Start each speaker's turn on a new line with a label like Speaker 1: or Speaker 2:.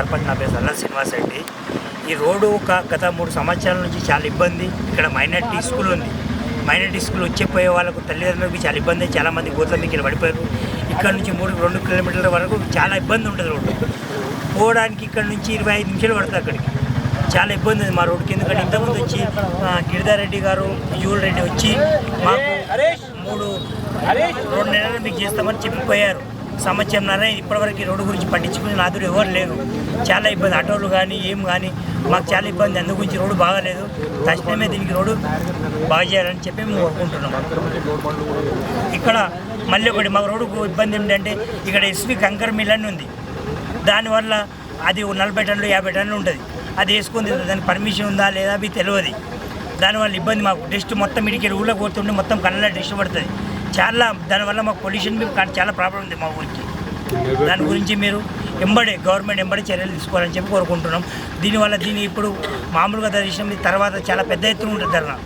Speaker 1: సర్పంచ్ నా పేరు సల్లా శ్రీనివాస్ రెడ్డి. ఈ రోడ్డు గత 3 సంవత్సరాల నుంచి చాలా ఇబ్బంది. ఇక్కడ మైనారిటీ స్కూల్ ఉంది. మైనారిటీ స్కూల్ వచ్చేపోయే వాళ్ళకు తల్లిదండ్రులకి చాలా ఇబ్బంది. చాలామంది గోతుల మీకు పడిపోయారు. ఇక్కడ నుంచి 2 కిలోమీటర్ల వరకు చాలా ఇబ్బంది ఉంటుంది. రోడ్డు పోవడానికి ఇక్కడ నుంచి 25 నిమిషాలు పడుతుంది. అక్కడికి చాలా ఇబ్బంది ఉంది మా రోడ్డుకి. ఎందుకంటే ఇంతకుముందు వచ్చి గిరిధర్ రెడ్డి గారు, యూల్ రెడ్డి వచ్చి మాకు 2 నెలలు మీకు చేస్తామని చెప్పిపోయారు. సంవత్సరంన్నర ఇప్పటివరకు రోడ్డు గురించి పట్టించుకునే నాదుడు ఎవరు లేరు. చాలా ఇబ్బంది, ఆటోలు కానీ ఏం కానీ మాకు చాలా ఇబ్బంది. అందు గురించి రోడ్డు బాగాలేదు. తక్షణమే దీనికి రోడ్డు బాగా చేయాలని చెప్పి మేము కోరుకుంటున్నాం. ఇక్కడ మళ్ళీ ఒకటి మాకు రోడ్డుకు ఇబ్బంది ఏంటంటే ఇక్కడ ఎస్వి కంకర్ మిల్ అని ఉంది. దానివల్ల అది 40 టన్నులు 50 టన్నులు ఉంటుంది. అది వేసుకుంది, దానికి పర్మిషన్ ఉందా లేదా అవి తెలియదు. దానివల్ల ఇబ్బంది మాకు. డస్ట్ మొత్తం ఇడికి ఊళ్ళో కొడుతుంటే మొత్తం కళ్ళ డస్ట్ పడుతుంది. దానివల్ల మాకు పొల్యూషన్ చాలా ప్రాబ్లం ఉంది మా ఊరికి. దాని గురించి మీరు గవర్నమెంట్ ఎంబడే చర్యలు తీసుకోవాలని చెప్పి కోరుకుంటున్నాం. దీనివల్ల ఇప్పుడు మామూలుగా దర్శనం తర్వాత చాలా పెద్ద ఎత్తున ఉంటుంది ధర్నా.